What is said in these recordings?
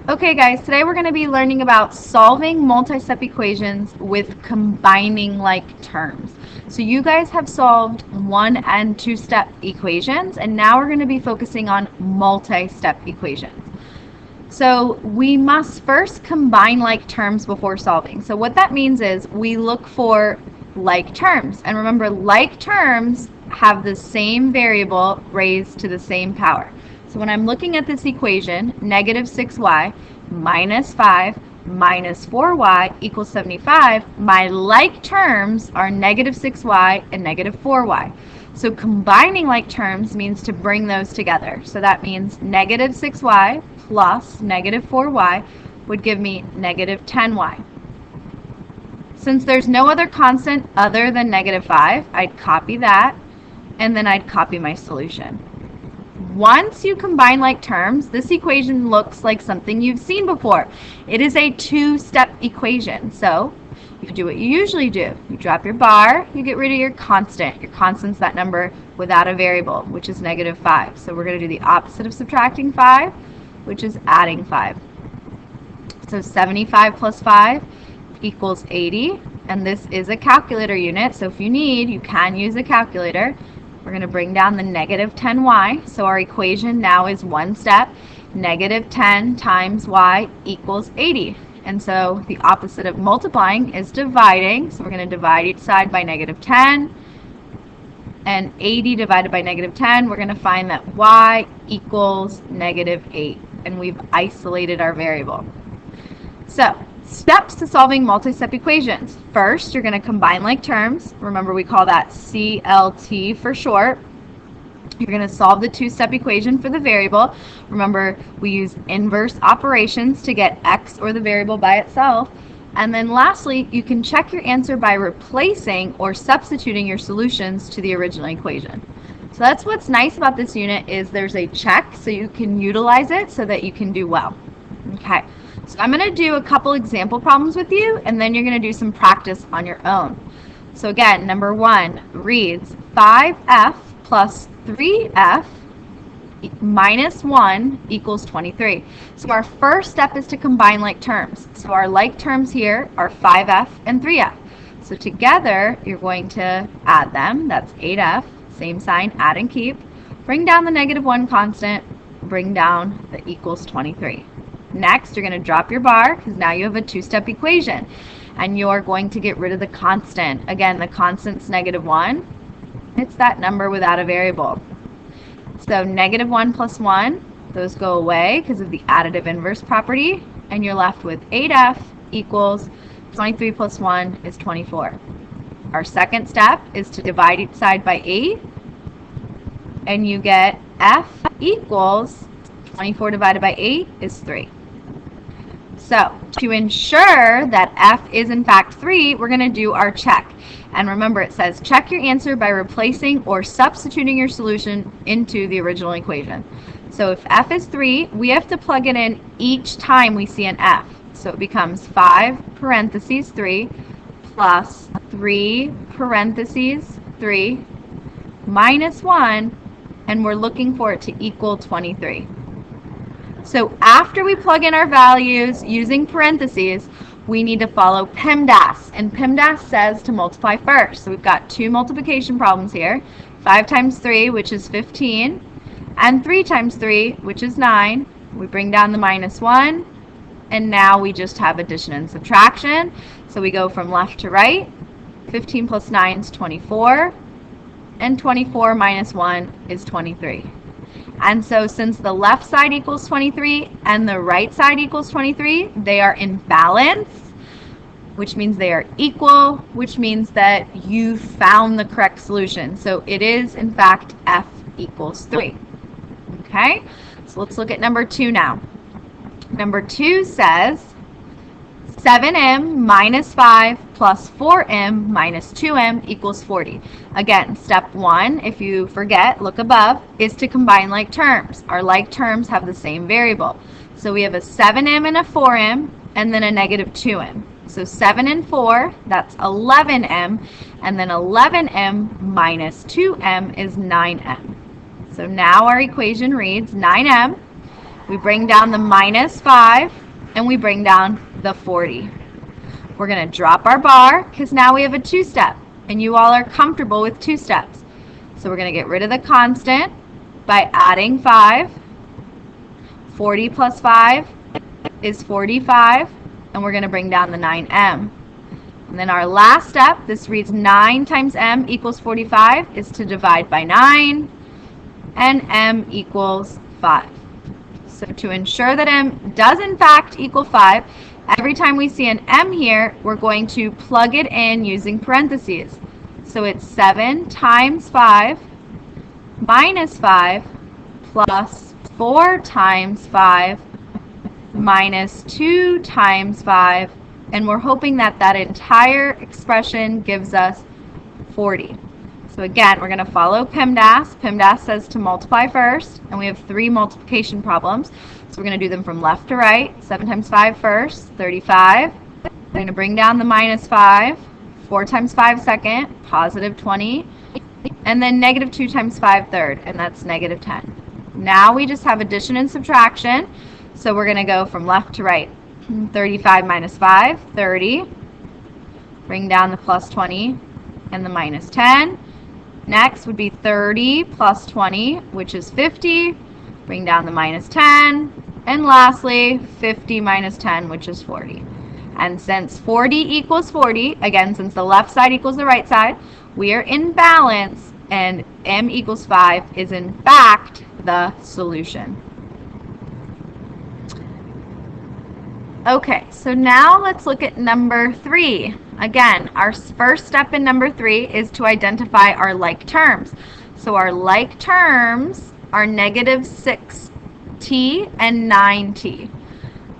Okay guys, today we're going to be learning about solving multi-step equations with combining like terms. So you guys have solved one and two step equations, and now we're going to be focusing on multi-step equations. So we must first combine like terms before solving. So what that means is we look for like terms, and remember, like terms have the same variable raised to the same power. So when I'm looking at this equation, negative 6y minus 5 minus 4y equals 75, my like terms are negative 6y and negative 4y. So combining like terms means to bring those together. So that means negative 6y plus negative 4y would give me negative 10y. Since there's no other constant other than negative 5, I'd copy that, and then I'd copy my solution. Once you combine like terms, this equation looks like something you've seen before. It is a two-step equation. So you do what you usually do. You drop your bar, you get rid of your constant. Your constant's that number without a variable, which is negative 5. So we're going to do the opposite of subtracting 5, which is adding 5. So 75 plus 5 equals 80, and this is a calculator unit, so if you need, you can use a calculator. We're going to bring down the negative 10y, so our equation now is one step. Negative 10 times y equals 80. And so the opposite of multiplying is dividing, so we're going to divide each side by negative 10. And 80 divided by negative 10, we're going to find that y equals negative 8. And we've isolated our variable. So, steps to solving multi-step equations. First, you're going to combine like terms. Remember, we call that CLT for short. You're going to solve the two-step equation for the variable. Remember, we use inverse operations to get x or the variable by itself. And then lastly, you can check your answer by replacing or substituting your solutions to the original equation. So that's what's nice about this unit, is there's a check so you can utilize it so that you can do well. Okay. So I'm going to do a couple example problems with you, and then you're going to do some practice on your own. So again, number 1 reads 5f plus 3f minus 1 equals 23. So our first step is to combine like terms. So our like terms here are 5f and 3f. So together, you're going to add them. That's 8f, same sign, add and keep. Bring down the negative 1 constant, bring down the equals 23. Next, you're going to drop your bar, because now you have a two-step equation, and you're going to get rid of the constant. Again, the constant's negative 1. It's that number without a variable. So negative 1 plus 1, those go away because of the additive inverse property, and you're left with 8f equals 23 plus 1 is 24. Our second step is to divide each side by 8, and you get f equals 24 divided by 8 is 3. So to ensure that f is in fact 3, we're going to do our check. And remember, it says check your answer by replacing or substituting your solution into the original equation. So if f is 3, we have to plug it in each time we see an f. So it becomes 5 parentheses 3 plus 3 parentheses 3 minus 1, and we're looking for it to equal 23. So after we plug in our values using parentheses, we need to follow PEMDAS, and PEMDAS says to multiply first. So we've got two multiplication problems here, 5 times 3, which is 15, and 3 times 3, which is 9. We bring down the minus 1, and now we just have addition and subtraction. So we go from left to right. 15 plus 9 is 24, and 24 minus 1 is 23. And so since the left side equals 23 and the right side equals 23, they are in balance, which means they are equal, which means that you found the correct solution. So it is, in fact, f equals 3. Okay, so let's look at number 2 now. Number 2 says 7m minus 5 plus 4m minus 2m equals 40. Again, step 1, if you forget, look above, is to combine like terms. Our like terms have the same variable. So we have a 7m and a 4m, and then a negative 2m. So 7 and 4, that's 11m, and then 11m minus 2m is 9m. So now our equation reads 9m We bring down the minus 5, and we bring down the 40. We're going to drop our bar because now we have a two-step, and you all are comfortable with two steps. So we're going to get rid of the constant by adding 5. 40 plus 5 is 45, and we're going to bring down the 9m. And then our last step, this reads 9 times m equals 45, is to divide by 9, and m equals 5. So to ensure that m does in fact equal 5, every time we see an m here, we're going to plug it in using parentheses. So it's 7 times 5 minus 5 plus 4 times 5 minus 2 times 5, and we're hoping that that entire expression gives us 40. So again, we're going to follow PEMDAS. PEMDAS says to multiply first, and we have 3 multiplication problems. So we're going to do them from left to right. 7 times 5 first, 35. We're going to bring down the minus 5. 4 times 5 second, positive 20. And then negative 2 times 5 third, and that's negative 10. Now we just have addition and subtraction. So we're going to go from left to right. 35 minus 5, 30. Bring down the plus 20 and the minus 10. Next would be 30 plus 20, which is 50. Bring down the minus 10. And lastly, 50 minus 10, which is 40. And since 40 equals 40, again, since the left side equals the right side, we are in balance, and m equals 5 is in fact the solution. Okay, so now let's look at number 3. Again, our first step in number 3 is to identify our like terms. So our like terms are negative 6t and 9t.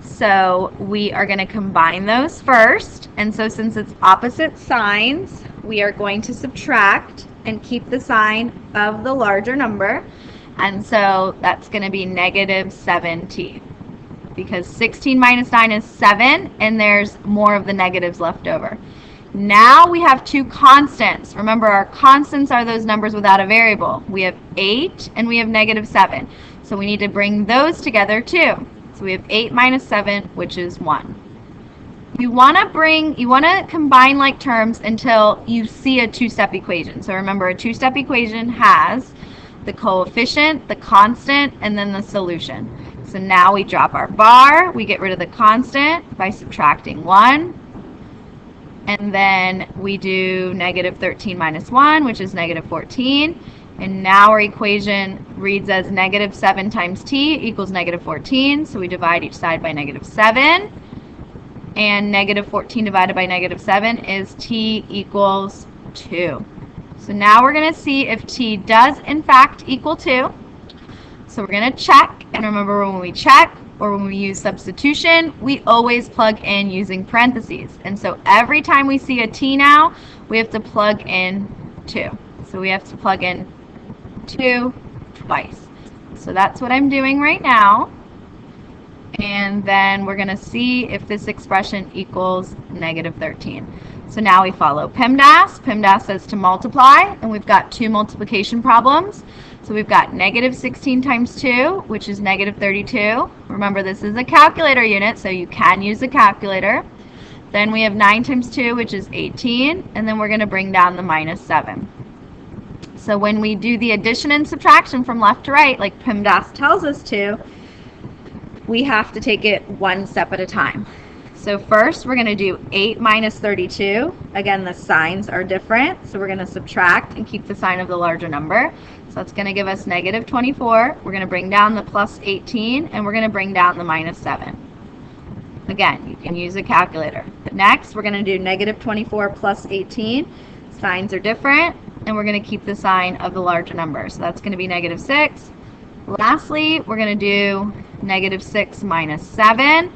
So we are going to combine those first. And so since it's opposite signs, we are going to subtract and keep the sign of the larger number. And so that's going to be negative 7t. Because 16 minus 9 is 7, and there's more of the negatives left over. Now we have 2 constants. Remember, our constants are those numbers without a variable. We have 8 and we have negative 7. So we need to bring those together too. So we have 8 minus 7, which is 1. You want to combine like terms until you see a two-step equation. So remember, a two-step equation has the coefficient, the constant, and then the solution. So now we drop our bar, we get rid of the constant by subtracting 1, and then we do negative 13 minus 1, which is negative 14, and now our equation reads as negative 7 times t equals negative 14, so we divide each side by negative 7, and negative 14 divided by negative 7 is t equals 2. So now we're going to see if t does in fact equal 2. So we're going to check, and remember, when we check or when we use substitution, we always plug in using parentheses. And so every time we see a t now, we have to plug in 2. So we have to plug in 2 twice. So that's what I'm doing right now. And then we're going to see if this expression equals negative 13. So now we follow PEMDAS. PEMDAS says to multiply, and we've got 2 multiplication problems. So we've got negative 16 times 2, which is negative 32. Remember, this is a calculator unit, so you can use a calculator. Then we have 9 times 2, which is 18, and then we're going to bring down the minus 7. So when we do the addition and subtraction from left to right, like PEMDAS tells us to, we have to take it one step at a time. So first, we're going to do 8 minus 32. Again, the signs are different, so we're going to subtract and keep the sign of the larger number. So it's going to give us negative 24. We're going to bring down the plus 18, and we're going to bring down the minus 7. Again, you can use a calculator. Next, we're going to do negative 24 plus 18. Signs are different, and we're going to keep the sign of the larger number. So that's going to be negative 6. Lastly, we're going to do negative 6 minus 7.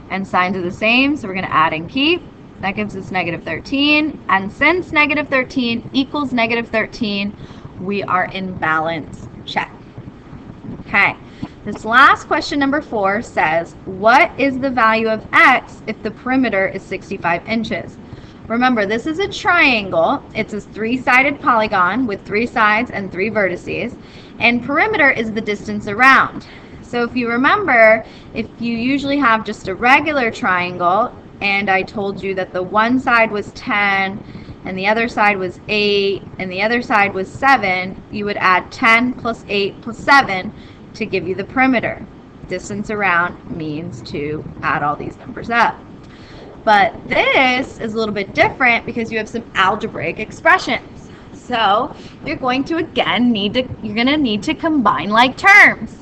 And signs are the same, so we're going to add and keep. That gives us negative 13. And since negative 13 equals negative 13, we are in balance. Check. Okay. This last question, number 4, says, what is the value of x if the perimeter is 65 inches? Remember, this is a triangle. It's a 3-sided polygon with 3 sides and 3 vertices. And perimeter is the distance around. So if you remember, if you usually have just a regular triangle, and I told you that the one side was 10, and the other side was 8, and the other side was 7, you would add 10 plus 8 plus 7 to give you the perimeter. Distance around means to add all these numbers up. But this is a little bit different because you have some algebraic expressions. So you're going to need to combine like terms.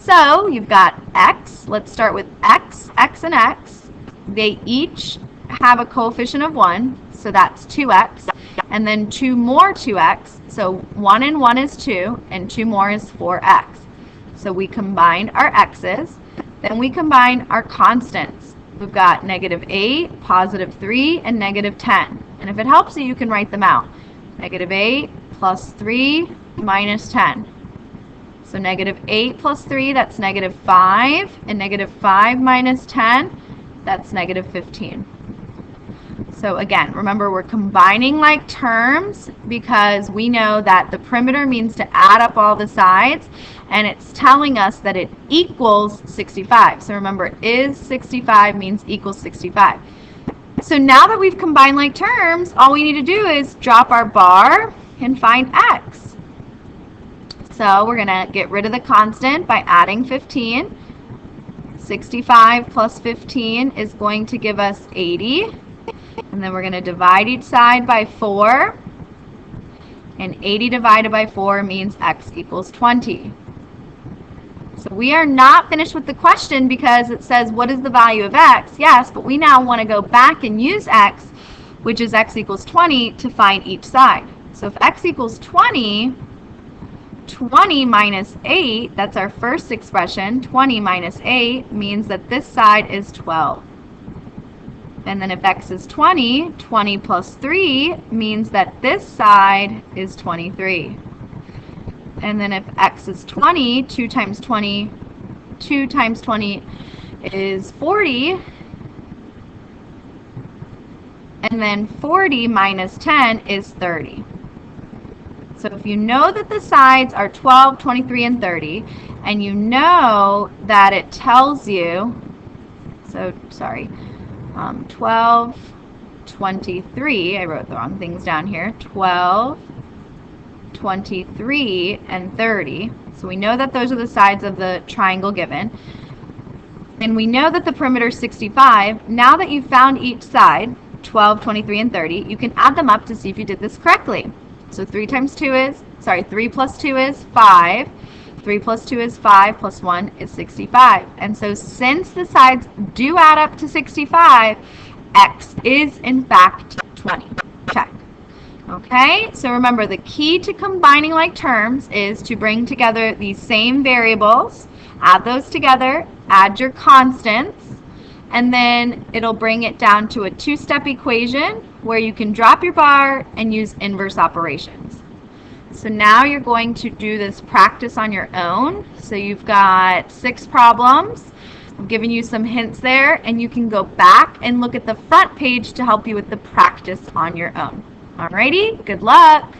So you've got x. Let's start with x, and x. They each have a coefficient of 1, so that's 2x. And then 2 more 2x, so 1 and 1 is 2, and 2 more is 4x. So we combined our x's. Then we combine our constants. We've got -8, +3, and -10. And if it helps you, you can write them out. -8 plus 3 minus 10. So -8 plus 3, that's -5. And -5 minus 10, that's -15. So again, remember, we're combining like terms because we know that the perimeter means to add up all the sides, and it's telling us that it equals 65. So remember, is 65 means equals 65. So now that we've combined like terms, all we need to do is drop our bar and find x. So we're going to get rid of the constant by adding 15. 65 plus 15 is going to give us 80. And then we're going to divide each side by 4. And 80 divided by 4 means x equals 20. So we are not finished with the question because it says, what is the value of x? Yes, but we now want to go back and use x, which is x equals 20, to find each side. So if x equals 20, 20 minus 8, that's our first expression. 20 minus 8 means that this side is 12. And then if x is 20, 20 plus 3 means that this side is 23. And then if x is 20, 2 times 20 is 40. And then 40 minus 10 is 30. So if you know that the sides are 12, 23, and 30, and you know that it tells you, 12, 23, I wrote the wrong things down here, 12, 23, and 30. So we know that those are the sides of the triangle given. And we know that the perimeter is 65. Now that you've found each side, 12, 23, and 30, you can add them up to see if you did this correctly. So 3 plus 2 is 5. 3 plus 2 is 5, plus 1 is 65. And so since the sides do add up to 65, x is in fact 20. Check. Okay, so remember, the key to combining like terms is to bring together these same variables, add those together, add your constants, and then it'll bring it down to a two-step equation where you can drop your bar and use inverse operations. So now you're going to do this practice on your own. So you've got 6 problems. I've given you some hints there, and you can go back and look at the front page to help you with the practice on your own. Alrighty, good luck.